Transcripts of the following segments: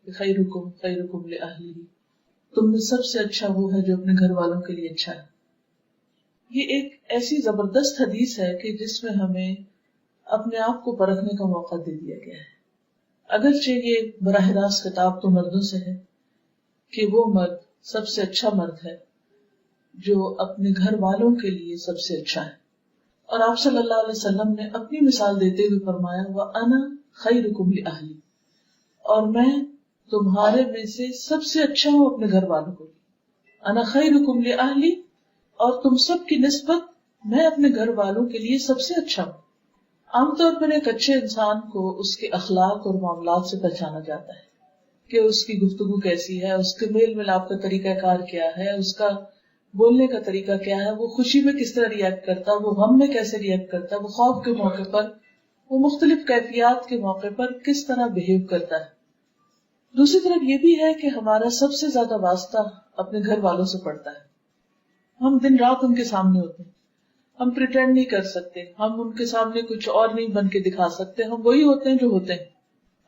خیرکم خیرکم لأہلہ، تم میں سب سے اچھا وہ ہے جو اپنے گھر والوں کے لیے اچھا ہے. یہ ایک ایسی زبردست حدیث ہے کہ جس میں ہمیں اپنے آپ کو پرکھنے کا موقع دے دیا گیا ہے. اگرچہ یہ براہ راست خطاب تو مردوں سے ہے کہ وہ مرد سب سے اچھا مرد ہے جو اپنے گھر والوں کے لیے سب سے اچھا ہے. اور آپ صلی اللہ علیہ وسلم نے اپنی مثال دیتے ہوئے فرمایا وَأَنَا خَيْرُكُمْ لِأَهْلِي، اور میں تمہارے میں سے سب سے اچھا ہوں اپنے گھر والوں کو. انا خیرکم لأہلی، اور تم سب کی نسبت میں اپنے گھر والوں کے لیے سب سے اچھا ہوں. عام طور پر ایک اچھے انسان کو اس کے اخلاق اور معاملات سے پہچانا جاتا ہے کہ اس کی گفتگو کیسی ہے، اس کے میل ملاپ کا طریقہ کار کیا ہے، اس کا بولنے کا طریقہ کیا ہے، وہ خوشی میں کس طرح ریئیکٹ کرتا ہے، وہ غم میں کیسے ریئیکٹ کرتا ہے، وہ خوف کے موقع پر، وہ مختلف کیفیات کے موقع پر کس طرح بہیو کرتا ہے. دوسری طرف یہ بھی ہے کہ ہمارا سب سے زیادہ واسطہ اپنے گھر والوں سے پڑتا ہے. ہم دن رات ان کے سامنے ہوتے ہیں، ہم پریٹینڈ نہیں کر سکتے، ہم ان کے سامنے کچھ اور نہیں بن کے دکھا سکتے، ہم وہی ہوتے ہیں جو ہوتے ہیں.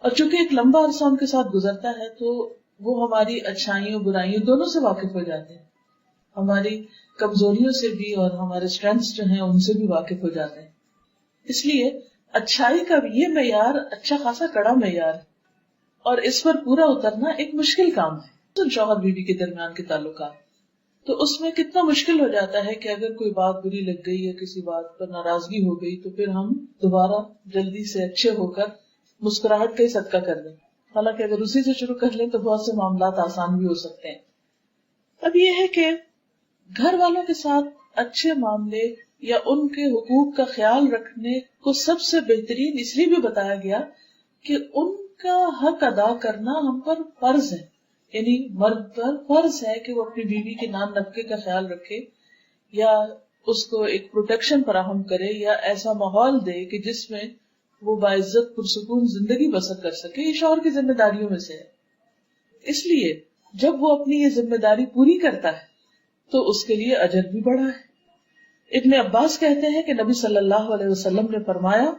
اور چونکہ ایک لمبا عرصہ ان کے ساتھ گزرتا ہے تو وہ ہماری اچھائیوں برائیوں دونوں سے واقف ہو جاتے ہیں، ہماری کمزوریوں سے بھی اور ہمارے اسٹرینتھس جو ہیں ان سے بھی واقف ہو جاتے ہیں. اس لیے اچھائی کا یہ معیار اچھا خاصا کڑا معیار ہے، اور اس پر پورا اترنا ایک مشکل کام ہے. تو شوہر بیوی کے درمیان کے تعلقات، تو اس میں کتنا مشکل ہو جاتا ہے کہ اگر کوئی بات بری لگ گئی یا کسی بات پر ناراضگی ہو گئی تو پھر ہم دوبارہ جلدی سے اچھے ہو کر مسکراہٹ کا ہی صدقہ کر دیں. حالانکہ اگر اسی سے شروع کر لیں تو بہت سے معاملات آسان بھی ہو سکتے ہیں. اب یہ ہے کہ گھر والوں کے ساتھ اچھے معاملے یا ان کے حقوق کا خیال رکھنے کو سب سے بہترین اس لیے بھی بتایا گیا کہ ان کا حق ادا کرنا ہم پر فرض ہے. یعنی مرد پر فرض ہے کہ وہ اپنی بیوی کے نان نفقے کا خیال رکھے، یا اس کو ایک پروٹیکشن فراہم کرے، یا ایسا ماحول دے کہ جس میں وہ باعزت پرسکون زندگی بسر کر سکے. یہ شوہر کی ذمہ داریوں میں سے ہے. اس لیے جب وہ اپنی یہ ذمہ داری پوری کرتا ہے تو اس کے لیے اجر بھی بڑا ہے. ابن عباس کہتے ہیں کہ نبی صلی اللہ علیہ وسلم نے فرمایا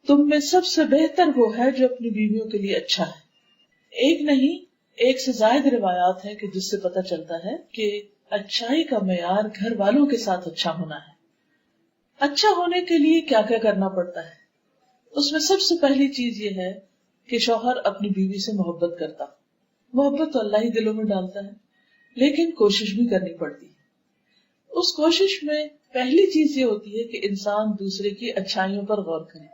تم میں سب سے بہتر وہ ہے جو اپنی بیویوں کے لیے اچھا ہے. ایک نہیں، ایک سے زائد روایات ہیں کہ جس سے پتہ چلتا ہے کہ اچھائی کا معیار گھر والوں کے ساتھ اچھا ہونا ہے. اچھا ہونے کے لیے کیا کیا کرنا پڑتا ہے؟ اس میں سب سے پہلی چیز یہ ہے کہ شوہر اپنی بیوی سے محبت کرتا. محبت تو اللہ ہی دلوں میں ڈالتا ہے، لیکن کوشش بھی کرنی پڑتی ہے. اس کوشش میں پہلی چیز یہ ہوتی ہے کہ انسان دوسرے کی اچھائیوں پر غور کرے.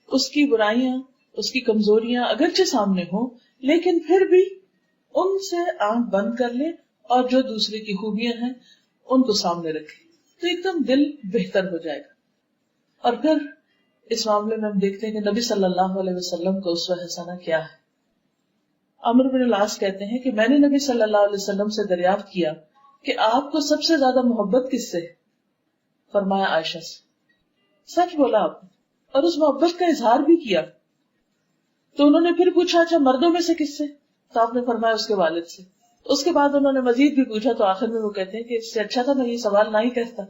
اس کی برائیاں، اس کی کمزوریاں اگرچہ سامنے ہوں لیکن پھر بھی ان سے آنکھ بند کر لے اور جو دوسرے کی خوبیاں ہیں ان کو سامنے رکھے تو ایک دم دل بہتر ہو جائے گا. اور پھر اس معاملے میں ہم دیکھتے ہیں کہ نبی صلی اللہ علیہ وسلم کا اسوہ حسنہ کیا ہے. عمرو بن العاص کہتے ہیں کہ میں نے نبی صلی اللہ علیہ وسلم سے دریافت کیا کہ آپ کو سب سے زیادہ محبت کس سے؟ فرمایا عائشہ سے. سچ بولا آپ نے، اور اس محبت کا اظہار بھی کیا. تو انہوں نے پھر پوچھا اچھا مردوں میں سے کس سے؟ تو آپ نے فرمایا اس کے والد سے. اس کے بعد انہوں نے مزید بھی پوچھا تو آخر میں وہ کہتے ہیں کہ اس سے اچھا تھا میں یہ سوال نہ ہی کرتا،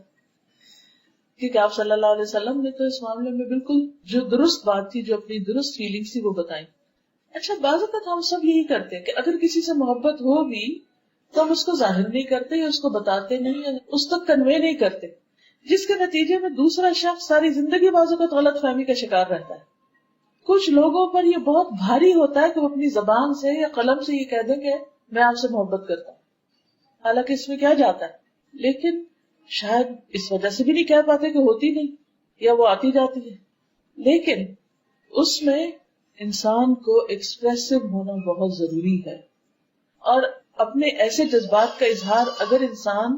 کیونکہ آپ صلی اللہ علیہ وسلم نے تو اس معاملے میں بالکل جو درست بات تھی، جو اپنی درست فیلنگز تھی وہ بتائیں. اچھا بعض اوقات ہم سب یہی کرتے ہیں کہ اگر کسی سے محبت ہو بھی تو ہم اس کو ظاہر نہیں کرتے یا اس کو بتاتے نہیں یا اس تک کنوے نہیں کرتے، جس کے نتیجے میں دوسرا شخص ساری زندگی بعض اوقات غلط فہمی کا شکار رہتا ہے. کچھ لوگوں پر یہ بہت بھاری ہوتا ہے کہ وہ اپنی زبان سے یا قلم سے یہ کہہ دیں کہ میں آپ سے محبت کرتا ہوں، حالانکہ اس میں کیا جاتا ہے. لیکن شاید اس وجہ سے بھی نہیں کہہ پاتے کہ ہوتی نہیں یا وہ آتی جاتی ہے. لیکن اس میں انسان کو ایکسپریسو ہونا بہت ضروری ہے، اور اپنے ایسے جذبات کا اظہار اگر انسان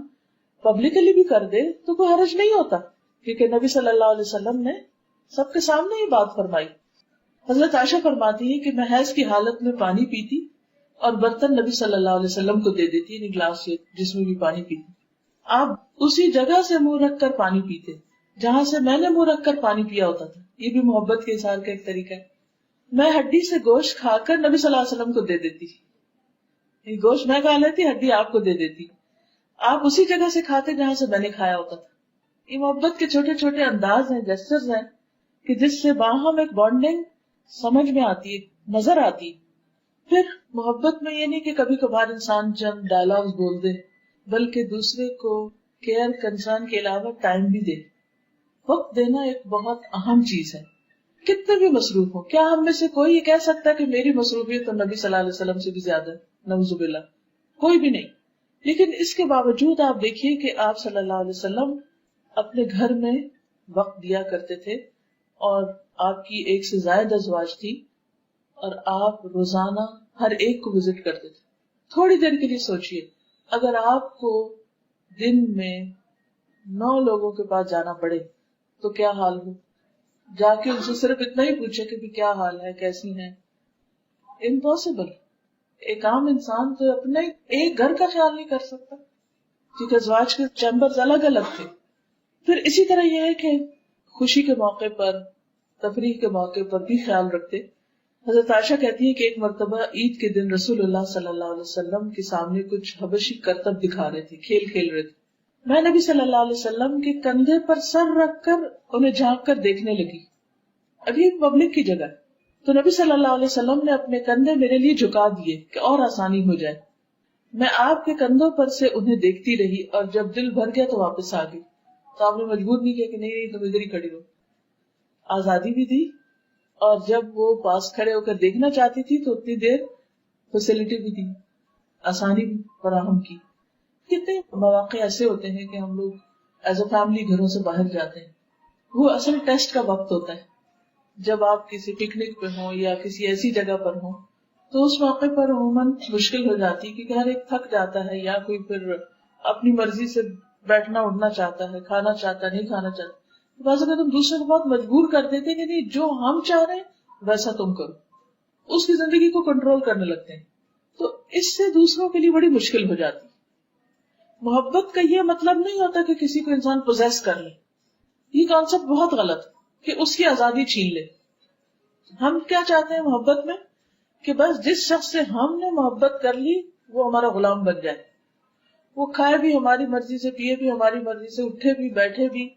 پبلکلی بھی کر دے تو کوئی حرج نہیں ہوتا، کیونکہ نبی صلی اللہ علیہ وسلم نے سب کے سامنے یہ بات فرمائی. حضرت عائشہ فرماتی ہے کہ میں حیض کی حالت میں پانی پیتی اور برتن نبی صلی اللہ علیہ وسلم کو دے دیتی، یعنی گلاس جس میں بھی پانی پیتی. آپ اسی جگہ سے منہ رکھ کر پانی پیتے جہاں سے میں نے منہ رکھ کر پانی پیا ہوتا تھا. یہ بھی محبت کے اظہار کا ایک طریقہ ہے. میں ہڈی سے گوشت کھا کر نبی صلی اللہ علیہ وسلم کو دے دیتی، گوشت میں کھا لیتی، ہڈی آپ کو دے دیتی. آپ اسی جگہ سے کھاتے جہاں سے میں نے کھایا ہوتا تھا. یہ محبت کے چھوٹے چھوٹے انداز ہیں، جسچرز ہیں کہ جس سے باہم ایک بانڈنگ سمجھ میں آتی ہے، نظر آتی. پھر محبت میں یہ نہیں کہ کبھی کبھار انسان چند ڈائلاگز بول دے، بلکہ دوسرے کو کیئر کنسرن کے علاوہ ٹائم بھی دے. وقت دینا ایک بہت اہم چیز ہے. کتنے بھی مصروف ہو، کیا ہم میں سے کوئی یہ کہہ سکتا ہے کہ میری مصروفیت تو نبی صلی اللہ علیہ وسلم سے بھی زیادہ ہے؟ نعوذ باللہ، کوئی بھی نہیں. لیکن اس کے باوجود آپ دیکھیے کہ آپ صلی اللہ علیہ وسلم اپنے گھر میں وقت دیا کرتے تھے، اور آپ کی ایک سے زائد ازواج تھی، اور آپ روزانہ ہر ایک کو وزٹ کرتے تھے. تھوڑی دیر کے لیے سوچئے، اگر آپ کو دن میں 9 لوگوں کے پاس جانا پڑے تو کیا حال ہو؟ جا کے ان سے صرف اتنا ہی پوچھے کہ بھی کیا حال ہے، کیسی ہیں؟ امپاسبل. ایک عام انسان تو اپنے ایک گھر کا خیال نہیں کر سکتا، کیونکہ ازواج کے چیمبرز الگ الگ تھے. پھر اسی طرح یہ ہے کہ خوشی کے موقع پر، تفریح کے موقع پر بھی خیال رکھتے. حضرت عائشہ کہتی ہے کہ ایک مرتبہ عید کے دن رسول اللہ صلی اللہ علیہ وسلم کے سامنے کچھ حبشی کرتب دکھا رہے تھے، کھیل کھیل رہے تھے. میں نبی صلی اللہ علیہ وسلم کے کندھے پر سر رکھ کر انہیں جھانک کر دیکھنے لگی. ابھی ایک پبلک کی جگہ، تو نبی صلی اللہ علیہ وسلم نے اپنے کندھے میرے لیے جھکا دیے کہ اور آسانی ہو جائے. میں آپ کے کندھوں پر سے انہیں دیکھتی رہی، اور جب دل بھر گیا تو واپس آ گئی. تو آپ نے مجبور نہیں کیا کہ نہیں تم ادھر ہی کھڑی رہو. آزادی بھی دی، اور جب وہ پاس کھڑے ہو کر دیکھنا چاہتی تھی تو اتنی دیر فیسلٹی بھی دی، آسانی بھی فراہم کی. کتنے مواقع ایسے ہوتے ہیں کہ ہم لوگ ایز اے فیملی گھروں سے باہر جاتے ہیں. وہ اصل ٹیسٹ کا وقت ہوتا ہے جب آپ کسی پکنک پہ ہوں یا کسی ایسی جگہ پر ہوں، تو اس موقع پر عموماً مشکل ہو جاتی کیونکہ ہر ایک تھک جاتا ہے، یا کوئی پھر اپنی مرضی سے بیٹھنا اٹھنا چاہتا ہے، کھانا چاہتا ہے، نہیں کھانا چاہتا. بعض اگر تم دوسرے کو بہت مجبور کر دیتے کہ نہیں جو ہم چاہ رہے ہیں ویسا تم کرو، اس کی زندگی کو کنٹرول کرنے لگتے ہیں، تو اس سے دوسروں کے لیے بڑی مشکل ہو جاتی. محبت کا یہ مطلب نہیں ہوتا کہ کسی کو انسان پوزیس کر لے. یہ کانسیپٹ بہت غلط ہے کہ اس کی آزادی چھین لے. ہم کیا چاہتے ہیں محبت میں؟ کہ بس جس شخص سے ہم نے محبت کر لی وہ ہمارا غلام بن جائے، وہ کھائے بھی ہماری مرضی سے، پیے بھی ہماری مرضی سے، اٹھے بھی بیٹھے بھی.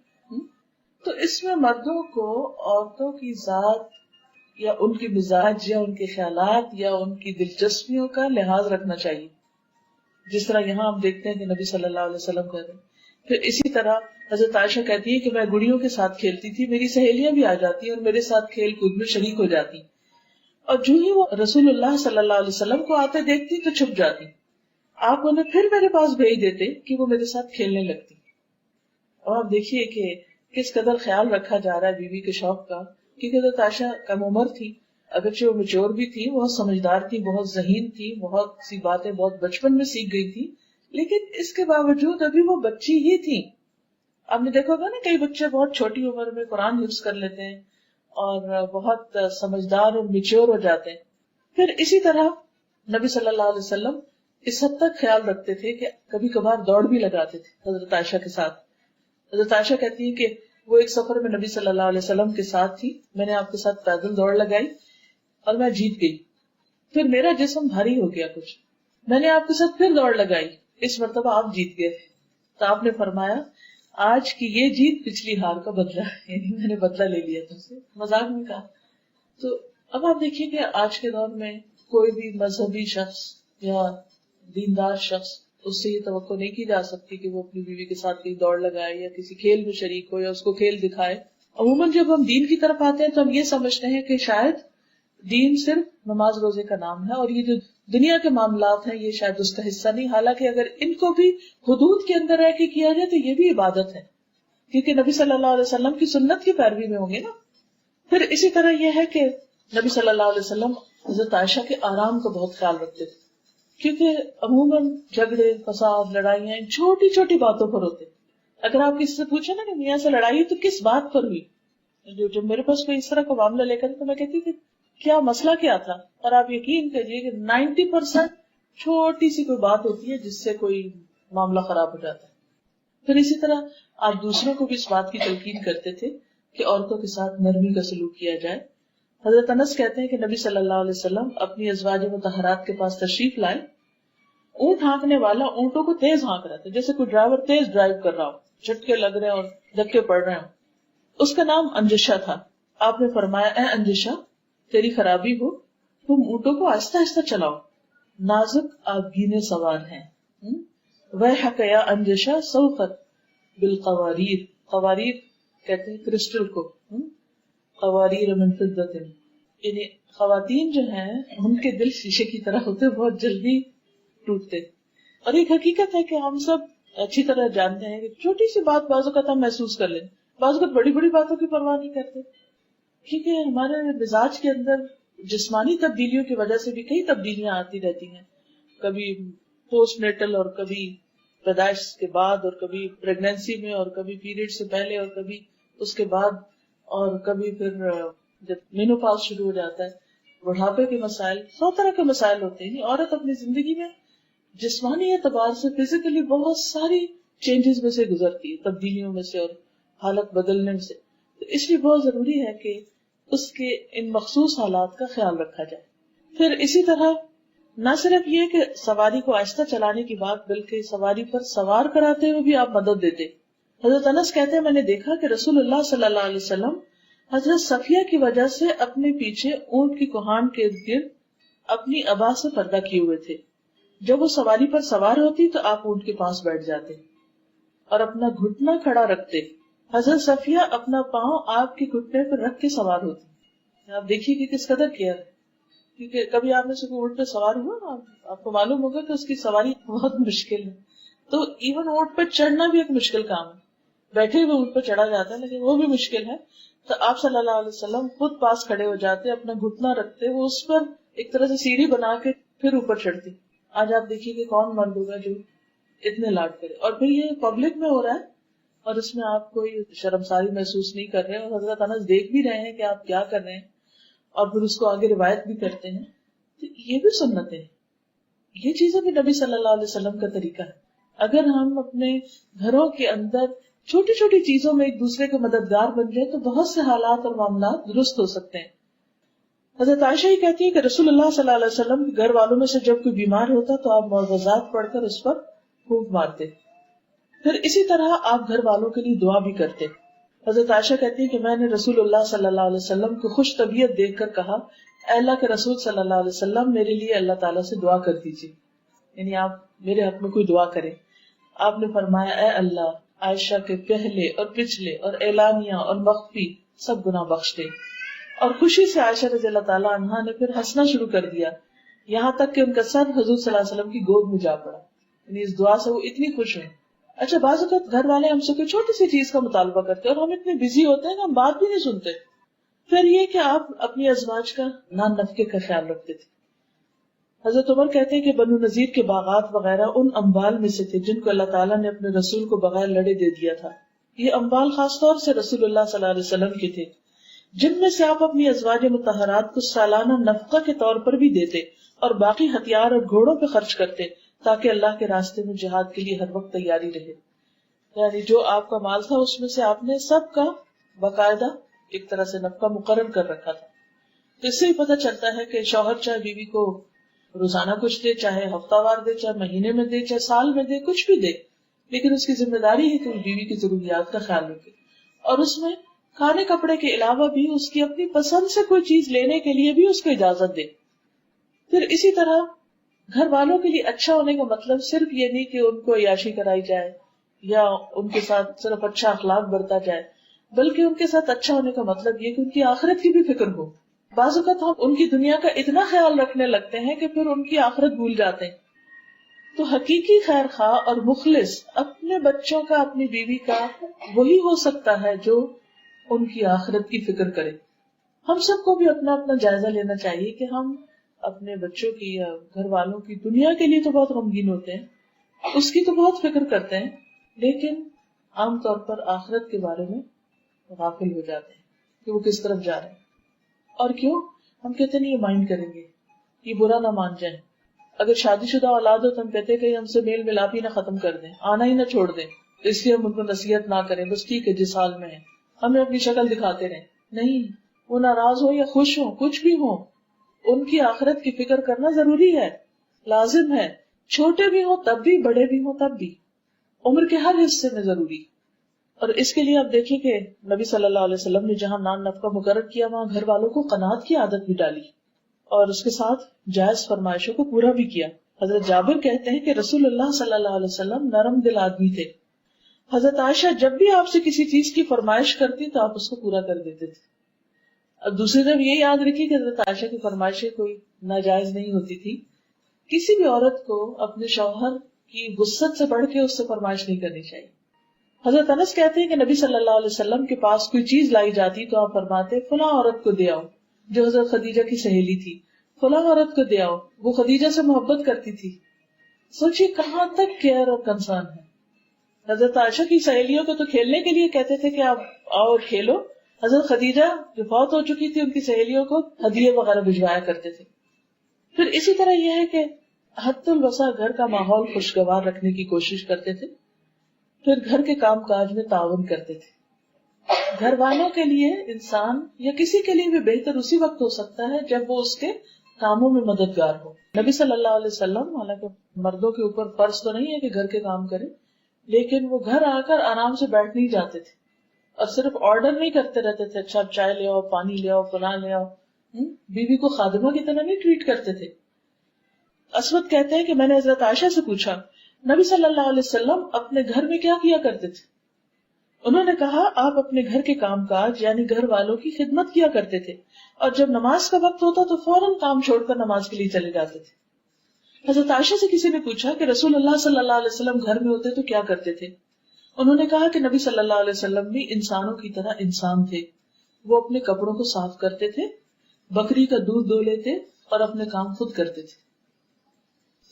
تو اس میں مردوں کو عورتوں کی ذات یا ان کی مزاج یا ان کے خیالات یا ان کی دلچسپیوں کا لحاظ رکھنا چاہیے، جس طرح یہاں ہم دیکھتے ہیں کہ نبی صلی اللہ علیہ وسلم کر رہے ہیں. پھر اسی طرح حضرت عائشہ کہتی ہے کہ میں گڑیوں کے ساتھ کھیلتی تھی، میری سہیلیاں بھی آ جاتی اور میرے ساتھ کھیل کود میں شریک ہو جاتی، اور جو ہی وہ رسول اللہ صلی اللہ علیہ وسلم کو آتے دیکھتی تو چھپ جاتی. آپ انہیں پھر میرے پاس بھیج دیتے کہ وہ میرے ساتھ کھیلنے لگتی. اور آپ دیکھیے کہ کس قدر خیال رکھا جا رہا ہے بیوی کے شوق کا، کیونکہ حضرت عائشہ کم عمر تھی، اگرچہ وہ میچور بھی تھی، بہت سمجھدار تھی، بہت ذہین تھی، بہت سی باتیں بہت بچپن میں سیکھ گئی تھی، لیکن اس کے باوجود ابھی وہ بچی ہی تھی. آپ نے دیکھا ہوگا نا کئی بچے بہت چھوٹی عمر میں قرآن حفظ کر لیتے ہیں اور بہت سمجھدار اور میچور ہو جاتے ہیں. پھر اسی طرح نبی صلی اللہ علیہ وسلم اس حد تک خیال رکھتے تھے کہ کبھی کبھار دوڑ بھی لگاتے تھے حضرت عائشہ کے ساتھ. حضرت عائشہ کہتی ہے کہ وہ ایک سفر میں نبی صلی اللہ علیہ وسلم کے ساتھ تھی، میں نے آپ کے ساتھ پیدل دوڑ لگائی اور میں جیت گئی. پھر میرا جسم بھاری ہو گیا کچھ، میں نے آپ کے ساتھ پھر دوڑ لگائی، اس مرتبہ آپ جیت گئے. تو آپ نے فرمایا آج کی یہ جیت پچھلی ہار کا بدلہ ہے، یعنی میں نے بدلہ لے لیا تم سے، مذاق میں کہا. تو اب آپ دیکھیے کہ آج کے دور میں کوئی بھی مذہبی شخص یا دیندار شخص، اس سے یہ توقع نہیں کی جا سکتی کہ وہ اپنی بیوی کے ساتھ کہیں دوڑ لگائے یا کسی کھیل میں شریک ہو یا اس کو کھیل دکھائے. عموماً جب ہم دین کی طرف آتے ہیں تو ہم یہ سمجھتے ہیں کہ شاید دین صرف نماز روزے کا نام ہے اور یہ جو دنیا کے معاملات ہیں یہ شاید اس کا حصہ نہیں، حالانکہ اگر ان کو بھی حدود کے اندر رہ کے کیا جائے تو یہ بھی عبادت ہے، کیونکہ نبی صلی اللہ علیہ وسلم کی سنت کی پیروی میں ہوں گے نا. پھر اسی طرح یہ ہے کہ نبی صلی اللہ علیہ وسلم حضرت عائشہ کے آرام کا بہت خیال رکھتے تھے، کیونکہ عموماً جھگڑے فساد لڑائیاں چھوٹی چھوٹی باتوں پر ہوتے. اگر آپ کسی سے پوچھیں نا کہ میاں سے لڑائی تو کس بات پر ہوئی، جو میرے پاس کوئی اس طرح کا معاملہ لے کر تو میں کہتی تھی کیا مسئلہ کیا تھا، اور آپ یقین کریے کہ 90% چھوٹی سی کوئی بات ہوتی ہے جس سے کوئی معاملہ خراب ہو جاتا ہے. پھر اسی طرح آپ دوسروں کو بھی اس بات کی تلقین کرتے تھے کہ عورتوں کے ساتھ نرمی کا سلوک کیا جائے. حضرت انس کہتے ہیں کہ نبی صلی اللہ علیہ وسلم اپنی ازواج مطہرات کے پاس تشریف لائے. اونٹ ہانکنے والا اونٹوں کو تیز ہانک رہا تھا، جیسے کوئی ڈرائیور تیز ڈرائیو کر رہا ہو، جھٹکے لگ رہے ہیں اور دھکے پڑ رہے ہوں. اس کا نام انجشا تھا. آپ نے فرمایا اے انجشا تیری خرابی ہو، تم اونٹوں کو آہستہ آہستہ چلاؤ، نازک آبگینے سوار ہیں. وَيْحَكَ يَا أَنْجَشَا سَوْقَتْ بِالْقَوَارِيرِ، قواریر کہتے ہیں کرسٹل کو، قواریر من فضة. یعنی خواتین جو ہیں ان کے دل شیشے کی طرح ہوتے، بہت جلدی ٹوٹتے. اور ایک حقیقت ہے کہ ہم سب اچھی طرح جانتے ہیں کہ چھوٹی سی بات بعض اوقات ہم محسوس کر لیں، بعض اوقات بڑی بڑی باتوں کی پرواہ نہیں کرتے، کیونکہ ہمارے مزاج کے اندر جسمانی تبدیلیوں کی وجہ سے بھی کئی تبدیلیاں آتی رہتی ہیں، کبھی پوسٹ نیٹل اور کبھی پیدائش کے بعد اور کبھی پریگنینسی میں اور کبھی پیریڈ سے پہلے اور کبھی اس کے بعد اور کبھی پھر جب مینوپاز شروع ہو جاتا ہے، بڑھاپے کے مسائل، 100 طرح کے مسائل ہوتے ہیں. عورت اپنی زندگی میں جسمانی اعتبار سے فزیکلی بہت ساری چینجز میں سے گزرتی ہے، تبدیلیوں میں سے اور حالت بدلنے میں سے. تو اس لیے بہت ضروری ہے کہ اس کے ان مخصوص حالات کا خیال رکھا جائے. پھر اسی طرح نہ صرف یہ کہ سواری کو آہستہ چلانے کی بات، بلکہ سواری پر سوار کراتے ہوئے بھی آپ مدد دیتے. حضرت انس کہتے ہیں میں نے دیکھا کہ رسول اللہ صلی اللہ علیہ وسلم حضرت صفیہ کی وجہ سے اپنے پیچھے اونٹ کی کوہان کے ارد گرد اپنی ابا سے پردہ کیے ہوئے تھے. جب وہ سواری پر سوار ہوتی تو آپ اونٹ کے پاس بیٹھ جاتے اور اپنا گھٹنا کھڑا رکھتے. حضرت صفیہ اپنا پاؤں آپ کے گھٹنے پر رکھ کے سوار ہوتی. آپ دیکھیے کہ کس قدر کیا ہے، کیونکہ کبھی آپ میں سے کوئی اونٹ پہ سوار ہوا، آپ کو معلوم ہوگا کہ اس کی سواری بہت مشکل ہے. تو ایون اونٹ پہ چڑھنا بھی ایک مشکل کام ہے. بیٹھے ہوئے اونٹ پہ چڑھا جاتا ہے لیکن وہ بھی مشکل ہے. تو آپ صلی اللہ علیہ وسلم خود پاس کھڑے ہو جاتے، اپنا گھٹنا رکھتے، وہ اس پر ایک طرح سے سیڑھی بنا کے پھر اوپر چڑھتی. آج آپ دیکھیے کہ کون مرد ہوگا جو اتنے لاڈ کرے، اور پھر یہ پبلک میں ہو رہا ہے اور اس میں آپ کوئی شرمساری محسوس نہیں کر رہے، اور حضرت انس دیکھ بھی رہے ہیں کہ آپ کیا کر رہے ہیں اور پھر اس کو آگے روایت بھی کرتے ہیں. تو یہ بھی سنتیں، یہ چیزیں بھی نبی صلی اللہ علیہ وسلم کا طریقہ ہے. اگر ہم اپنے گھروں کے اندر چھوٹی چھوٹی چیزوں میں ایک دوسرے کے مددگار بن جائے تو بہت سے حالات اور معاملات درست ہو سکتے ہیں. حضرت عائشہ یہ کہتی ہے کہ رسول اللہ صلی اللہ علیہ وسلم کے گھر والوں میں سے جب کوئی بیمار ہوتا تو آپ معوذات پڑھ کر اس پر پھونک مارتے. پھر اسی طرح آپ گھر والوں کے لیے دعا بھی کرتے. حضرت عائشہ کہتی ہے کہ میں نے رسول اللہ صلی اللہ علیہ وسلم کو خوش طبیعت دیکھ کر کہا، اے اللہ کے رسول صلی اللہ علیہ وسلم میرے لیے اللہ تعالیٰ سے دعا کر دیجیے، یعنی آپ میرے حق میں کوئی دعا کریں. آپ نے فرمایا اے اللہ عائشہ کے پہلے اور پچھلے اور اعلانیہ اور مخفی سب گناہ بخش دے. اور خوشی سے عائشہ رضی اللہ تعالیٰ عنہا نے پھر ہنسنا شروع کر دیا، یہاں تک کہ ان کا سر حضور صلی اللہ علیہ وسلم کی گود میں جا پڑا. یعنی اس دعا سے وہ اتنی خوش ہوئی. اچھا بعض اوقات گھر والے ہم سے کوئی چھوٹی سی چیز کا مطالبہ کرتے ہیں اور ہم اتنے بزی ہوتے ہیں کہ ہم بات بھی نہیں سنتے. پھر یہ کہ آپ اپنی ازواج کا نان نفقے کا خیال رکھتے تھے. حضرت عمر کہتے ہیں کہ بنو نذیر کے باغات وغیرہ ان اموال میں سے تھے جن کو اللہ تعالیٰ نے اپنے رسول کو بغیر لڑے دے دیا تھا. یہ اموال خاص طور سے رسول اللہ صلی اللہ علیہ وسلم کے تھے، جن میں سے آپ اپنی ازواج مطہرات کو سالانہ نفقہ کے طور پر بھی دیتے اور باقی ہتھیار اور گھوڑوں پہ خرچ کرتے تاکہ اللہ کے راستے میں جہاد کے لیے ہر وقت تیاری رہے. یعنی جو آپ کا مال تھا اس میں سے آپ نے سب کا باقاعدہ ایک طرح سے نفقہ مقرر کر رکھا تھا. تو اس سے بھی پتہ چلتا ہے کہ شوہر چاہے بیوی کو روزانہ کچھ دے، چاہے ہفتہ وار دے، چاہے مہینے میں دے، چاہے سال میں دے، کچھ بھی دے، لیکن اس کی ذمہ داری ہے کہ وہ بیوی کی ضروریات کا خیال رکھے اور اس میں کھانے کپڑے کے علاوہ بھی اس کی اپنی پسند سے کوئی چیز لینے کے لیے بھی اس کو اجازت دے. پھر اسی طرح گھر والوں کے لیے اچھا ہونے کا مطلب صرف یہ نہیں کہ ان کو عیاشی کرائی جائے یا ان کے ساتھ صرف اچھا اخلاق برتا جائے، بلکہ ان کے ساتھ اچھا ہونے کا مطلب یہ کہ ان کی آخرت کی بھی فکر ہو. بعض اوقات ہم ان کی دنیا کا اتنا خیال رکھنے لگتے ہیں کہ پھر ان کی آخرت بھول جاتے ہیں. تو حقیقی خیر خواہ اور مخلص اپنے بچوں کا، اپنی بیوی کا وہی ہو سکتا ہے جو ان کی آخرت کی فکر کرے. ہم سب کو بھی اپنا اپنا جائزہ لینا چاہیے کہ ہم اپنے بچوں کی یا گھر والوں کی دنیا کے لیے تو بہت غمگین ہوتے ہیں، اس کی تو بہت فکر کرتے ہیں، لیکن عام طور پر آخرت کے بارے میں غافل ہو جاتے ہیں کہ وہ کس طرف جا رہے ہیں. اور کیوں؟ ہم کہتے نہیں یہ مائنڈ کریں گے، یہ برا نہ مان جائیں. اگر شادی شدہ اولاد ہو تو ہم کہتے ہیں کہ ہم سے میل ملاپ ہی نہ ختم کر دیں، آنا ہی نہ چھوڑ دیں، اس لیے ہم ان کو نصیحت نہ کریں، بس ٹھیک ہے جس حال میں ہے ہمیں اپنی شکل دکھاتے رہیں. نہیں، وہ ناراض ہو یا خوش ہو، کچھ بھی ہو، ان کی آخرت کی فکر کرنا ضروری ہے، لازم ہے. چھوٹے بھی ہوں تب بھی، بڑے بھی ہوں تب بھی، عمر کے ہر حصے میں ضروری. اور اس کے لیے آپ دیکھیں کہ نبی صلی اللہ علیہ وسلم نے جہاں نان نفقہ مقرر کیا وہاں گھر والوں کو قناعت کی عادت بھی ڈالی. اور اس کے ساتھ جائز فرمائشوں کو پورا بھی کیا. حضرت جابر کہتے ہیں کہ رسول اللہ صلی اللہ علیہ وسلم نرم دل آدمی تھے. حضرت عائشہ جب بھی آپ سے کسی چیز کی فرمائش کرتی تو آپ اس کو پورا کر دیتے تھے. اب دوسری طرف یہ یاد رکھیے کہ حضرت عائشہ کی فرمائشیں کوئی ناجائز نہیں ہوتی تھی. کسی بھی عورت کو اپنے شوہر کی وسعت سے بڑھ کے اس سے فرمائش نہیں کرنی چاہیے. حضرت انس کہتے ہیں کہ نبی صلی اللہ علیہ وسلم کے پاس کوئی چیز لائی جاتی تو آپ فرماتے فلاں عورت کو دے آؤ، جو حضرت خدیجہ کی سہیلی تھی. فلاں عورت کو دے آؤ، وہ خدیجہ سے محبت کرتی تھی. سوچیے کہاں تک کیئر اور کنسرن ہے. حضرت عائشہ کی سہیلیوں کو تو کھیلنے کے لیے کہتے تھے کہ آپ آؤ اور کھیلو. حضرت خدیجہ جو فوت ہو چکی تھی ان کی سہیلیوں کو ہدیے وغیرہ بھجوایا کرتے تھے. پھر اسی طرح یہ ہے کہ حد الوسع گھر کا ماحول خوشگوار رکھنے کی کوشش کرتے تھے. پھر گھر کے کام کاج میں تعاون کرتے تھے. گھر والوں کے لیے انسان یا کسی کے لیے بھی بہتر اسی وقت ہو سکتا ہے جب وہ اس کے کاموں میں مددگار ہو. نبی صلی اللہ علیہ وسلم حالانکہ مردوں کے اوپر فرض تو نہیں ہے کہ گھر کے کام کریں، لیکن وہ گھر آ کر آرام سے بیٹھ نہیں جاتے تھے اور صرف آرڈر نہیں کرتے رہتے تھے اچھا چائے لے آؤ، پانی لے آؤ، فلاں لے آؤ. بیوی کو خادمہ کی طرح نہیں ٹریٹ کرتے تھے. اسود کہتے ہیں کہ میں نے حضرت عائشہ سے پوچھا نبی صلی اللہ علیہ وسلم اپنے گھر میں کیا کیا کرتے تھے؟ انہوں نے کہا آپ اپنے گھر کے کام کاج یعنی گھر والوں کی خدمت کیا کرتے تھے اور جب نماز کا وقت ہوتا تو فوراً کام چھوڑ کر نماز کے لیے چلے جاتے تھے. حضرت عائشہ سے کسی نے پوچھا کہ رسول اللہ صلی اللہ علیہ وسلم گھر میں ہوتے تو کیا کرتے تھے؟ انہوں نے کہا کہ نبی صلی اللہ علیہ وسلم بھی انسانوں کی طرح انسان تھے. وہ اپنے کپڑوں کو صاف کرتے تھے، بکری کا دودھ دو لیتے اور اپنے کام خود کرتے تھے.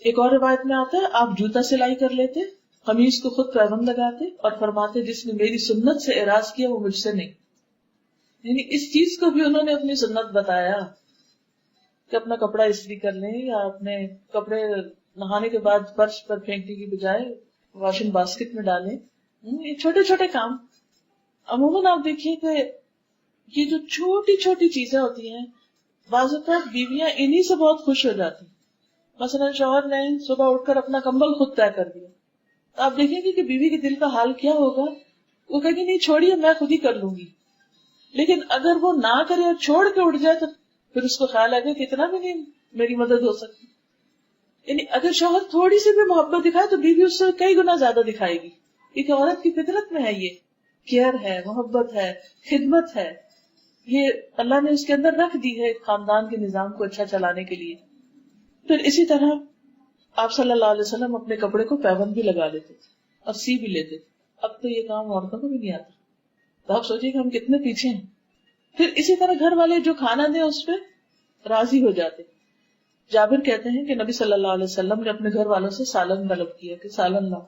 ایک اور روایت میں آتا ہے آپ جوتا سلائی کر لیتے، قمیص کو خود پیبند لگاتے اور فرماتے جس نے میری سنت سے اعراض کیا وہ مجھ سے نہیں. یعنی اس چیز کو بھی انہوں نے اپنی سنت بتایا کہ اپنا کپڑا استری کر لیں یا اپنے کپڑے نہانے کے بعد فرش پر پھینکنے کی بجائے واشنگ باسکٹ میں ڈالیں. یہ چھوٹے چھوٹے کام عموماً آپ دیکھیے کہ یہ جو چھوٹی چھوٹی چیزیں ہوتی ہیں بعض اوقات بیویاں انہی سے بہت خوش ہو جاتی. مثلا شوہر نے صبح اٹھ کر اپنا کمبل خود طے کر دیا تو آپ دیکھیں گے کہ بیوی کے دل کا حال کیا ہوگا. وہ کہے گی نہیں چھوڑیے میں خود ہی کر لوں گی. لیکن اگر وہ نہ کرے اور چھوڑ کے اٹھ جائے تو پھر اس کو خیال آئے گا کہ اتنا بھی نہیں میری مدد ہو سکتی. یعنی اگر شوہر تھوڑی سی بھی محبت دکھائے تو بیوی اس سے کئی گنا زیادہ دکھائے گی. ایک عورت کی فطرت میں ہے، یہ کیئر ہے، محبت ہے، خدمت ہے. یہ اللہ نے اس کے اندر رکھ دی ہے خاندان کے نظام کو اچھا چلانے کے لیے. پھر اسی طرح آپ صلی اللہ علیہ وسلم اپنے کپڑے کو پیبند بھی لگا لیتے تھے اور سی بھی لیتے تھے. اب تو یہ کام عورتوں کو بھی نہیں آتا. تو آپ سوچیے کہ ہم کتنے پیچھے ہیں. پھر اسی طرح گھر والے جو کھانا دیں اس پہ راضی ہو جاتے. جابر کہتے ہیں کہ نبی صلی اللہ علیہ وسلم نے اپنے گھر والوں سے سالن طلب کیا کہ سالن لاؤ.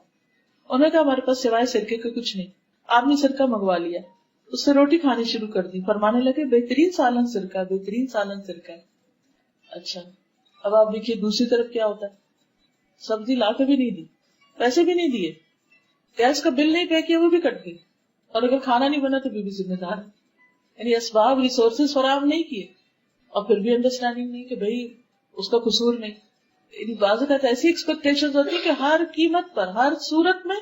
انہوں نے کہا ہمارے پاس سوائے سرکے کے کچھ نہیں. آپ نے سرکہ منگوا لیا، اس سے روٹی کھانی شروع کر دی. فرمانے لگے بہترین سالن سرکہ، بہترین سالن سرکہ. اچھا اب آپ دیکھیے دوسری طرف کیا ہوتا ہے. سبزی لا کے بھی نہیں دی، پیسے بھی نہیں دیے، گیس کا بل نہیں پے کیا وہ بھی کٹ گئی. اور اگر کھانا نہیں بنا تو بیوی ذمہ دار. یعنی اسباب ریسورسز فراہم نہیں کیے اور پھر بھی انڈرسٹینڈنگ نہیں کہ بھائی اس کا قصور نہیں. یعنی بعض اوقات ایسی ایکسپیکٹیشن ہوتی ہے کہ ہر قیمت پر ہر صورت میں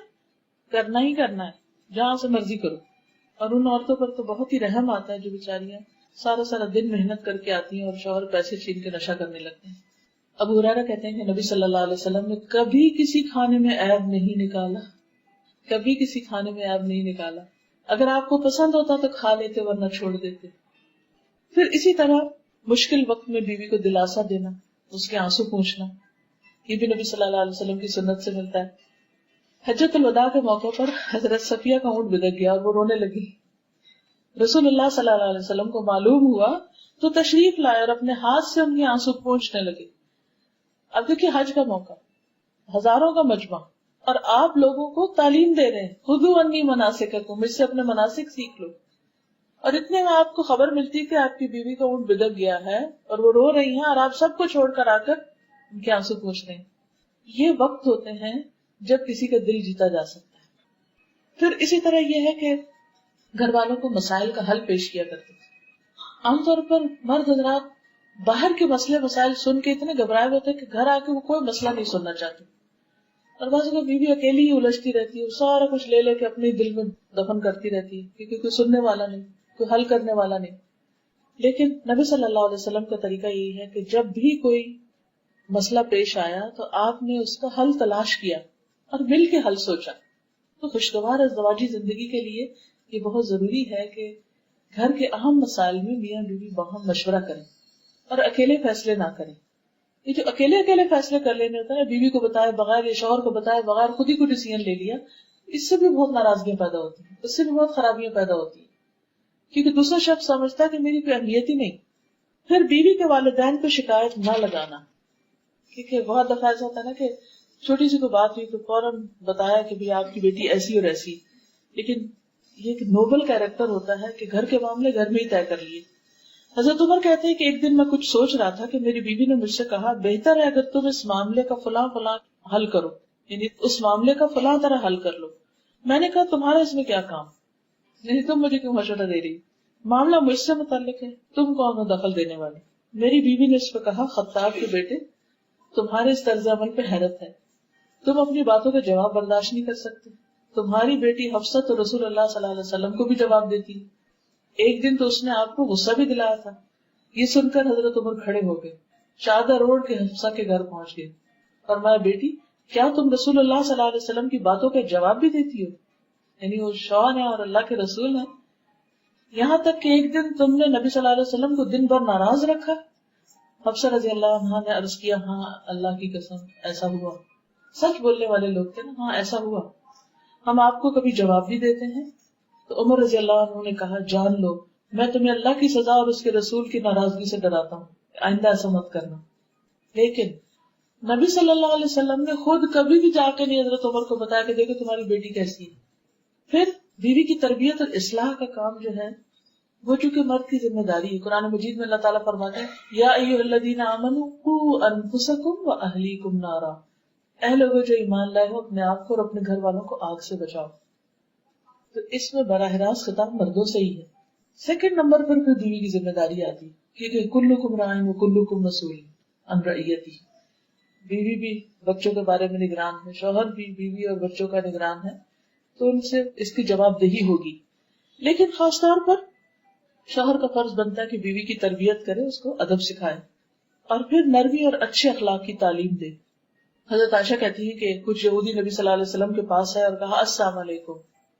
کرنا ہی کرنا ہے، جہاں سے مرضی کرو. اور ان عورتوں پر تو بہت ہی رحم آتا ہے جو بیچاریاں سارا سارا دن محنت کر کے آتی ہیں اور شوہر پیسے چھین کے نشہ کرنے لگتے ہیں. ابو ہریرہ کہتے ہیں کہ نبی صلی اللہ علیہ وسلم نے کبھی کسی کھانے میں عیب نہیں نکالا، کبھی کسی کھانے میں عیب نہیں نکالا. اگر آپ کو پسند ہوتا تو کھا لیتے ورنہ چھوڑ دیتے. پھر اسی طرح مشکل وقت میں بیوی کو دلاسا دینا، اس کے آنسو پوچھنا، یہ بھی نبی صلی اللہ علیہ وسلم کی سنت سے ملتا ہے. حجۃ الوداع کے موقع پر حضرت صفیہ کا اونٹ بدک گیا اور وہ رونے لگی. رسول اللہ صلی اللہ علیہ وسلم کو معلوم ہوا تو تشریف لائے اور اپنے ہاتھ سے ان کے آنسو پوچھنے لگے. اب دیکھیے حج کا موقع، ہزاروں کا مجمع، اور آپ لوگوں کو تعلیم دے رہے ہیں خذوا عنی مناسککم، مجھ سے اپنے مناسک سیکھ لو. اور اتنے میں آپ کو خبر ملتی کہ آپ کی بیوی کا اونٹ بدک گیا ہے اور وہ رو رہی ہیں اور آپ سب کو چھوڑ کر آ کر ان کے آنسو پوچھ رہے ہیں. یہ وقت ہوتے ہیں جب کسی کا دل جیتا جا سکتا ہے. پھر اسی طرح یہ ہے کہ گھر والوں کو مسائل کا حل پیش کیا کرتے تھے. عام طور پر مرد حضرات باہر کے مسئلے مسائل سن کے اتنے گھبرائے ہوتے کہ گھر آ کے وہ کوئی مسئلہ نہیں سننا چاہتے. اور بعض اوقات بیوی اکیلی ہی الجھتی رہتی ہے، سارا کچھ لے لے کے اپنے دل میں دفن کرتی رہتی ہے کیونکہ کوئی سننے والا نہیں، کوئی حل کرنے والا نہیں. لیکن نبی صلی اللہ علیہ وسلم کا طریقہ یہی ہے کہ جب بھی کوئی مسئلہ پیش آیا تو آپ نے اس کا حل تلاش کیا اور مل کے حل سوچا. تو خوشگوار ازدواجی زندگی کے لیے یہ بہت ضروری ہے کہ گھر کے اہم مسائل میں میاں بیوی باہم مشورہ کریں اور اکیلے فیصلے نہ کریں. یہ جو اکیلے فیصلے کر لینے ہوتا ہے نا، بیوی کو بتائے بغیر یا شوہر کو بتائے بغیر خود ہی کو ڈیسیژن لے لیا، اس سے بھی بہت ناراضگیاں پیدا ہوتی ہیں، اس سے بھی بہت خرابیاں پیدا ہوتی ہیں، کیونکہ دوسرا شخص سمجھتا ہے کہ میری کوئی اہمیت ہی نہیں. پھر بیوی کے والدین کو شکایت نہ لگانا، کیونکہ بہت دفعہ ایسا ہوتا ہے نا کہ چھوٹی سی کوئی بات ہوئی تو فوراً بتایا کہ بھی آپ کی بیٹی ایسی اور ایسی، لیکن یہ ایک نوبل کیریکٹر ہوتا ہے کہ گھر کے معاملے گھر میں ہی طے کر لیے. حضرت عمر کہتے ہیں کہ ایک دن میں کچھ سوچ رہا تھا کہ میری بیوی نے مجھ سے کہا بہتر ہے اگر تم اس معاملے کا فلاں حل کرو، یعنی اس معاملے کا فلاں طرح حل کر لو. میں نے کہا تمہارا اس میں کیا کام، یعنی تم مجھے کیوں مشورہ دے رہی، معاملہ مجھ سے متعلق ہے، تم کون ہو دخل دینے والے. میری بیوی نے اس پہ کہا خطاب کے بیٹے تمہارے اس طرز عمل پہ حیرت ہے، تم اپنی باتوں کا جواب برداشت نہیں کر سکتے. تمہاری بیٹی حفصہ تو رسول اللہ صلی اللہ علیہ وسلم کو بھی جواب دیتی، ایک دن تو اس نے آپ کو غصہ بھی دلایا تھا. یہ سن کر حضرت عمر کھڑے ہو گئے، چادر اوڑھ کے حفصہ کے گھر پہنچ گئے. فرمایا بیٹی کیا تم رسول اللہ صلی اللہ علیہ وسلم کی باتوں کا جواب بھی دیتی ہو، یعنی وہ شوہر ہیں اور اللہ کے رسول ہیں، یہاں تک کہ ایک دن تم نے نبی صلی اللہ علیہ وسلم کو دن بھر ناراض رکھا. حفصہ رضی اللہ عنہا نے عرض کیا ہاں اللہ کی قسم ایسا ہوا. سچ بولنے والے لوگ تھے نا، ہاں ایسا ہوا، ہم آپ کو کبھی جواب بھی دیتے ہیں. تو عمر رضی اللہ عنہ نے کہا جان لو میں تمہیں اللہ کی سزا اور اس کے رسول کی ناراضگی سے ڈراتا ہوں، آئندہ ایسا مت کرنا. لیکن نبی صلی اللہ علیہ وسلم نے خود کبھی بھی جا کے نہیں حضرت عمر کو بتایا کہ دیکھو تمہاری بیٹی کیسی ہے. پھر بیوی کی تربیت اور اصلاح کا کام جو ہے وہ چونکہ مرد کی ذمہ داری ہے. قرآن مجید میں اللہ تعالیٰ فرماتے ہیں یا ایھا الذین آمنوا قوا انفسکم واہلیکم نارا، اے لوگوں جو ایمان لائے ہو اپنے آپ کو اور اپنے گھر والوں کو آگ سے بچاؤ. تو اس میں براہ راست خطاب مردوں سے ہی ہے. سیکنڈ نمبر پر پھر بیوی کی ذمہ داری آتی کیونکہ کلکم راع وکلکم مسئول عن رعیتہ. بیوی بھی بچوں کے بارے میں نگران ہے، شوہر بھی بیوی اور بچوں کا نگران ہے، تو ان سے اس کی جواب دہی ہوگی. لیکن خاص طور پر شوہر کا فرض بنتا ہے کہ بیوی کی تربیت کرے، اس کو ادب سکھائے اور پھر نرمی اور اچھے اخلاق کی تعلیم دے. حضرت عائشہ کہتی ہے کہ کچھ یہودی نبی صلی اللہ علیہ وسلم کے پاس آئے اور کہا السلام علیکم،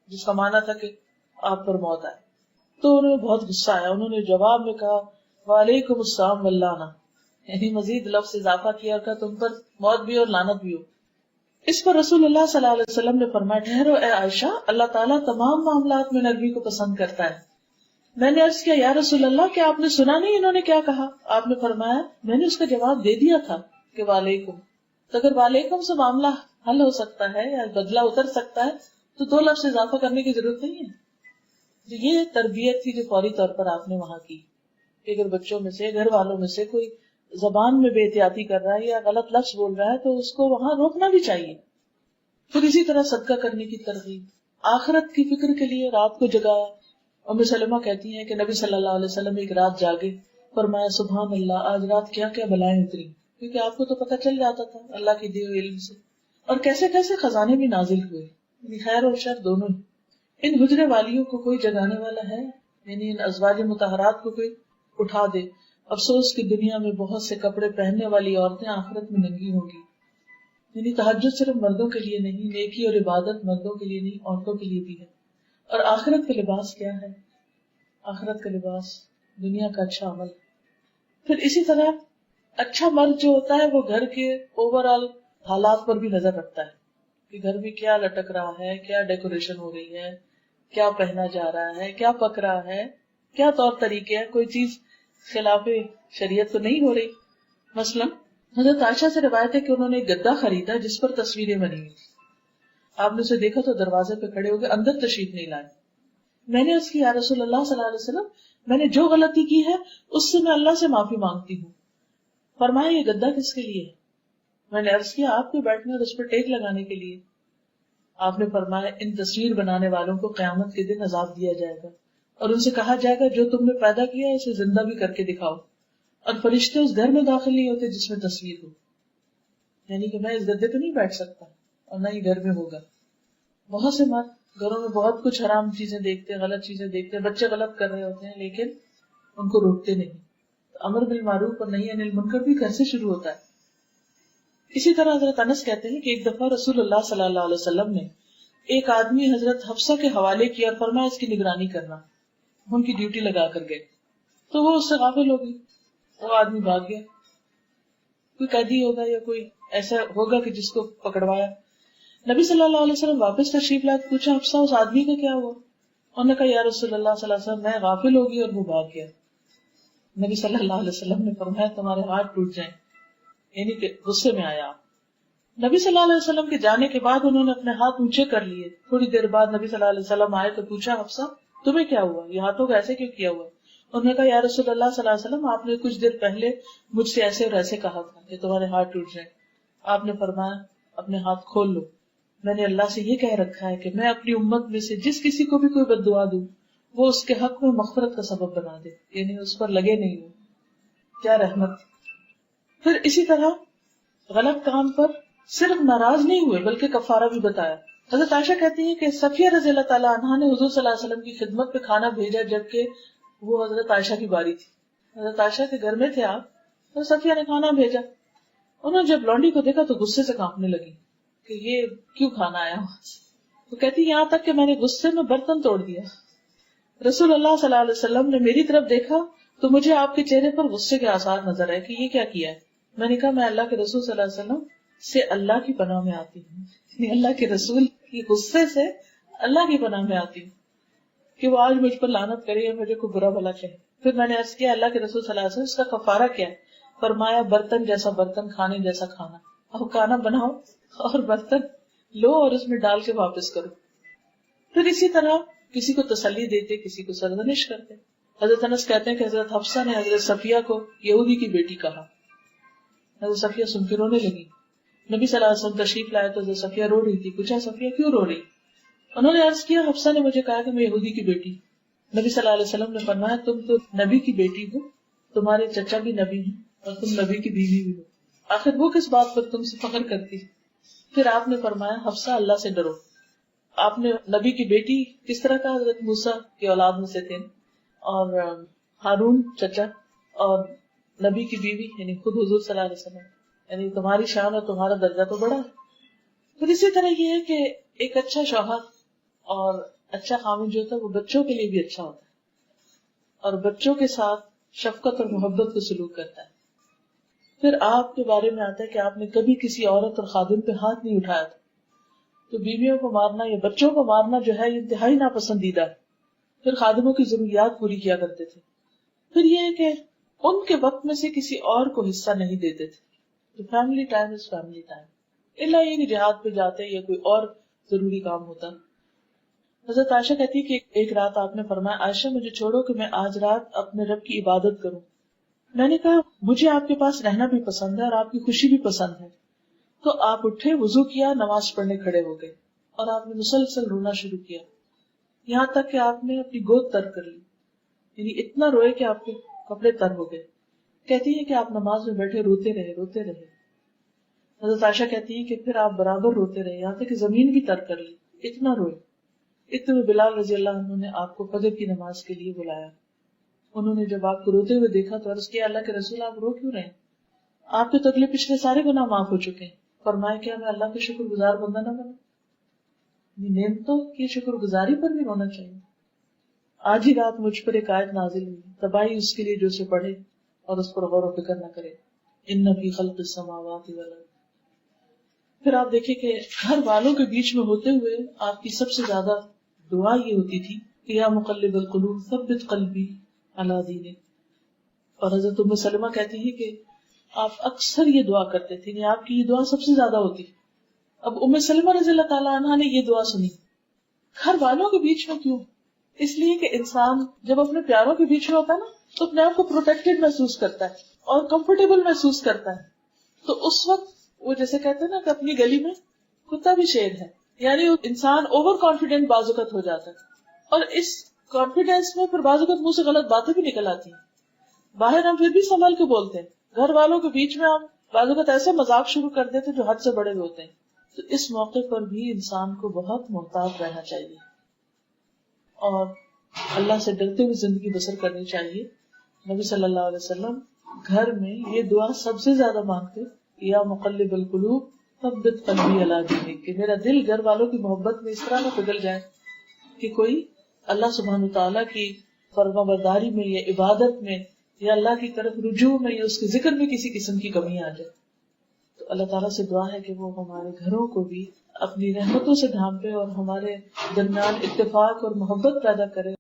جس کا معنی تھا کہ آپ پر موت آئے. تو انہیں بہت غصہ آیا، انہوں نے جواب میں کہا وعلیکم السلام واللعنہ، یعنی مزید لفظ اضافہ کیا اور کہا تم پر موت بھی اور لعنت بھی ہو. اس پر رسول اللہ صلی اللہ علیہ وسلم نے فرمایا ٹھہرو اے عائشہ، اللہ تعالیٰ تمام معاملات میں نرمی کو پسند کرتا ہے. میں نے عرض کیا یا رسول اللہ کیا آپ نے سنا نہیں انہوں نے کیا کہا؟ آپ نے فرمایا میں نے اس کا جواب دے دیا تھا کہ وعلیکم. تو اگر وعلیکم سے معاملہ حل ہو سکتا ہے یا بدلہ اتر سکتا ہے تو دو لفظ اضافہ کرنے کی ضرورت نہیں ہے. یہ تربیت تھی جو فوری طور پر آپ نے وہاں کی کہ اگر بچوں میں سے گھر والوں میں سے کوئی زبان میں بے احتیاطی کر رہا ہے یا غلط لفظ بول رہا ہے تو اس کو وہاں روکنا بھی چاہیے. پھر اسی طرح صدقہ کرنے کی ترغیب، آخرت کی فکر کے لیے رات کو جگایا. ام سلمہ کہتی ہیں کہ نبی صلی اللہ علیہ وسلم ایک رات جاگے، فرمایا سبحان اللہ آج رات کیا کیا بلائیں اتری، کیونکہ آپ کو تو پتہ چل جاتا تھا اللہ کے دیے ہوئے علم سے، اور کیسے کیسے خزانے بھی نازل ہوئے، یعنی خیر اور شر دونوں. ان حجرے والیوں کو کوئی جگانے والا ہے، یعنی ان ازواج مطہرات کو کوئی اٹھا دے. افسوس کی دنیا میں بہت سے کپڑے پہننے والی عورتیں آخرت میں ننگی ہوں گی. یعنی تہجد صرف مردوں کے لیے نہیں، نیکی اور عبادت مردوں کے لیے نہیں عورتوں کے لیے بھی ہے. اور آخرت کا لباس کیا ہے؟ آخرت کا لباس دنیا کا اچھا عمل. پھر اسی طرح اچھا مرد جو ہوتا ہے وہ گھر کے اوور آل حالات پر بھی نظر رکھتا ہے کہ گھر میں کیا لٹک رہا ہے، کیا ڈیکوریشن ہو رہی ہے، کیا پہنا جا رہا ہے، کیا پک رہا ہے، کیا طور طریقے ہیں، کوئی چیز خلاف شریعت تو نہیں ہو رہی. مثلا حضرت عائشہ سے روایت ہے کہ انہوں نے ایک گدا خریدا جس پر تصویریں بنی ہوئی. آپ نے اسے دیکھا تو دروازے پہ کھڑے ہو کے اندر تشریف نہیں لائے. میں نے اس کی یا رسول اللہ صلی اللہ علیہ وسلم میں نے جو غلطی کی ہے اس سے میں اللہ سے معافی مانگتی ہوں. فرمایا یہ گدا کس کے لیے ہے؟ میں نے عرض کیا آپ کے بیٹھنے اور اس پر ٹیک لگانے کے لیے. آپ نے فرمایا ان تصویر بنانے والوں کو قیامت کے دن عذاب دیا جائے گا اور ان سے کہا جائے گا جو تم نے پیدا کیا ہے اسے زندہ بھی کر کے دکھاؤ، اور فرشتے اس گھر میں داخل نہیں ہوتے جس میں تصویر ہو. یعنی کہ میں اس گدے پہ نہیں بیٹھ سکتا اور نہ ہی گھر میں ہوگا. بہت سے مرد گھروں میں بہت کچھ حرام چیزیں دیکھتے ہیں، غلط چیزیں دیکھتے ہیں، بچے غلط کر رہے ہوتے ہیں، لیکن ان کو روکتے نہیں. امر بالمعروف اور نہی عن المنکر بھی گھر سے شروع ہوتا ہے. اسی طرح حضرت انس کہتے ہیں کہ ایک دفعہ رسول اللہ صلی اللہ علیہ وسلم نے ایک آدمی حضرت حفصہ کے حوالے کیا اور فرمایا اس کی نگرانی کرنا. ان کی ڈیوٹی لگا کر گئے تو وہ اس سے غافل ہو گئی. وہ آدمی بھاگ گیا. کوئی قیدی ہوگا یا کوئی ایسا ہوگا کہ جس کو پکڑوایا. نبی صلی اللہ علیہ وسلم واپس تشریف لائے. پوچھا حفصہ اس آدمی کا کیا ہوا؟ انہوں نے کہا یا رسول اللہ صلی اللہ علیہ وسلم میں غافل ہوگی اور وہ بھاگ گیا. نبی صلی اللہ علیہ وسلم نے فرمایا تمہارے ہاتھ ٹوٹ جائیں، یعنی کہ غصے میں آیا. نبی صلی اللہ علیہ وسلم کے جانے کے بعد انہوں نے اپنے ہاتھ اونچے کر لیے. تھوڑی دیر بعد نبی صلی اللہ علیہ وسلم آئے تو پوچھا حفصہ تمہیں کیا ہوا، یہ ہاتھوں کو ایسے کیوں کیا ہوا؟ انہوں نے کہا یا رسول اللہ صلی اللہ علیہ وسلم آپ نے کچھ دیر پہلے مجھ سے ایسے اور ایسے کہا تھا کہ تمہارے ہاتھ ٹوٹ جائیں. آپ نے فرمایا اپنے ہاتھ کھول لو. میں نے اللہ سے یہ کہہ رکھا ہے کہ میں اپنی امت میں سے جس کسی کو بھی کوئی بد دعا دوں وہ اس کے حق میں مغفرت کا سبب بنا دے، یعنی اس پر لگے نہیں ہو. کیا رحمت. پھر اسی طرح غلط کام پر صرف ناراض نہیں ہوئے بلکہ کفارہ بھی بتایا. حضرت عائشہ کہتی ہے کہ صفیہ رضی اللہ تعالیٰ عنہا نے حضور صلی اللہ علیہ وسلم کی خدمت پہ کھانا بھیجا جبکہ وہ حضرت عائشہ کی باری تھی. حضرت عائشہ کے گھر میں تھے آپ اور صفیہ نے کھانا بھیجا. انہوں نے جب لونڈی کو دیکھا تو غصے سے کانپنے لگی کہ یہ کیوں کھانا آیا وہاں سے. تو کہتی یہاں تک کہ میں نے غصے میں برتن توڑ دیا. رسول اللہ صلی اللہ علیہ وسلم نے میری طرف دیکھا تو مجھے آپ کے چہرے پر غصے کے آثار نظر آئے کہ یہ کیا کیا ہے. میں نے کہا میں اللہ کے رسول صلی اللہ علیہ وسلم سے اللہ کی پناہ میں آتی ہوں، یعنی اللہ کے رسول کی غصے سے اللہ کی پناہ میں آتی ہوں کہ وہ آج مجھ پر لعنت کرے یا مجھے کوئی برا بھلا کہے. پھر میں نے عرض کیا اللہ کے رسول صلی اللہ علیہ وسلم اس کا کفارہ کیا ہے؟ فرمایا برتن جیسا برتن، کھانے جیسا کھانا. اب کھانا بناؤ اور برتن لو اور اس میں ڈال کے واپس کرو. پھر اسی طرح کسی کو تسلی دیتے، کسی کو سرزنش کرتے. حضرت انس کہتے ہیں کہ حضرت حفصہ نے حضرت صفیہ کو یہودی کی بیٹی کہا. حضرت صفیہ سن کے رونے لگی. نبی صلی اللہ علیہ وسلم تشریف لائے تو حضرت صفیہ رو رہی تھی. پوچھا صفیہ کیوں رو رہی؟ انہوں نے عرض کیا حفصہ نے مجھے کہا کہ میں یہودی کی بیٹی. نبی صلی اللہ علیہ وسلم نے فرمایا تم تو نبی کی بیٹی ہو، تمہارے چچا بھی نبی ہیں اور تم نبی کی بیوی بھی ہو، آخر وہ کس بات پر تم سے فخر کرتی؟ پھر آپ نے فرمایا حفصہ اللہ سے ڈرو. آپ نے نبی کی بیٹی کس طرح کا؟ حضرت موسیٰ کی اولاد میں سے تھے اور ہارون چچا اور نبی کی بیوی یعنی خود حضور صلی اللہ علیہ وسلم، یعنی تمہاری شان اور تمہارا درجہ تو بڑا ہے. پھر اسی طرح یہ ہے کہ ایک اچھا شوہر اور اچھا خامن جو ہوتا ہے وہ بچوں کے لیے بھی اچھا ہوتا ہے اور بچوں کے ساتھ شفقت اور محبت کو سلوک کرتا ہے. پھر آپ کے بارے میں آتا ہے کہ آپ نے کبھی کسی عورت اور خادم پہ ہاتھ نہیں اٹھایا تھا. تو بیویوں کو مارنا یا بچوں کو مارنا جو ہے یہ انتہائی ناپسندیدہ ہے. پھر خادموں کی ضروریات پوری کیا کرتے تھے. پھر یہ ہے کہ ان کے وقت میں سے کسی اور کو حصہ نہیں دیتے تھے. تو family time is family time, اللہ یہ کہ جہاد پہ جاتے یا کوئی اور ضروری کام ہوتا. حضرت عائشہ کہتی ہے کہ ایک رات آپ نے فرمایا عائشہ مجھے چھوڑو کہ میں آج رات اپنے رب کی عبادت کروں. میں نے کہا مجھے آپ کے پاس رہنا بھی پسند ہے اور آپ کی خوشی بھی پسند ہے. تو آپ اٹھے، وضو کیا، نماز پڑھنے کھڑے ہو گئے اور آپ نے مسلسل رونا شروع کیا یہاں تک کہ آپ نے اپنی گود تر کر لی، یعنی اتنا روئے کہ آپ کے کپڑے تر ہو گئے. کہتی ہے کہ آپ نماز میں بیٹھے روتے رہے. حضرت عائشہ کہتی ہے کہ پھر آپ برابر روتے رہے یہاں تک کہ زمین بھی تر کر لی، اتنا روئے. اتنے بلال رضی اللہ عنہ نے آپ کو فجر کی نماز کے لیے بلایا. انہوں نے جب آپ کو روتے ہوئے دیکھا تو عرض کیا اللہ کے رسول آپ رو کیوں رہے؟ آپ کے تو اگلے پچھلے سارے گناہ معاف ہو چکے ہیں. فرمایا کیا میں اللہ کا شکر گزار بندہ نہ بنوں؟ نعمتوں کی شکر گزاری پر بھی ہونا چاہیے. آج ہی رات مجھ پر ایک آیت نازل ہوئی، تباہی اس کے لیے جو اسے پڑھے اور اس پر غور و فکر نہ کرے. ان فی خلق السماوات والارض. پھر آپ دیکھیں کہ گھر والوں کے بیچ میں ہوتے ہوئے آپ کی سب سے زیادہ دعا یہ ہوتی تھی کہ یا مقلب القلوب ثبت قلبی علی دینک. اور حضرت ام سلمہ کہتی ہے کہ آپ اکثر یہ دعا کرتے تھے، آپ کی یہ دعا سب سے زیادہ ہوتی. اب ام سلمہ رضی اللہ تعالیٰ عنہ نے یہ دعا سنی. گھر والوں کے بیچ میں کیوں؟ اس لیے کہ انسان جب اپنے پیاروں کے بیچ میں ہوتا ہے نا تو اپنے آپ کو پروٹیکٹڈ محسوس کرتا ہے اور کمفرٹیبل محسوس کرتا ہے. تو اس وقت وہ جیسے کہتے ہیں نا کہ اپنی گلی میں کتا بھی شیر ہے، یعنی انسان اوور کانفیڈنٹ بعض اوقات ہو جاتا ہے اور اس کانفیڈینس میں پھر بعض اوقات منہ سے غلط باتیں بھی نکل آتی ہیں. باہر ہم پھر بھی سنبھل کے بولتے ہیں، گھر والوں کے بیچ میں ہم بعض اوقات ایسے مذاق شروع کر دیتے جو حد سے بڑے ہوتے ہیں. تو اس موقع پر بھی انسان کو بہت محتاط رہنا چاہیے اور اللہ سے ڈرتے ہوئے زندگی بسر کرنی چاہیے نبی صلی اللہ علیہ وسلم گھر میں یہ دعا سب سے زیادہ مانگتے، یا مقلب القلوب ثبت قلبی علی دینک، کہ میرا دل گھر والوں کی محبت میں اس طرح نہ پگھل جائے کہ کوئی اللہ سبحانہ تعالیٰ کی فرما برداری میں یا عبادت میں یا اللہ کی طرف رجوع میں یا اس کے ذکر میں کسی قسم کی کمی آ جائے. تو اللہ تعالیٰ سے دعا ہے کہ وہ ہمارے گھروں کو بھی اپنی رحمتوں سے ڈھانپے اور ہمارے درمیان اتفاق اور محبت پیدا کرے.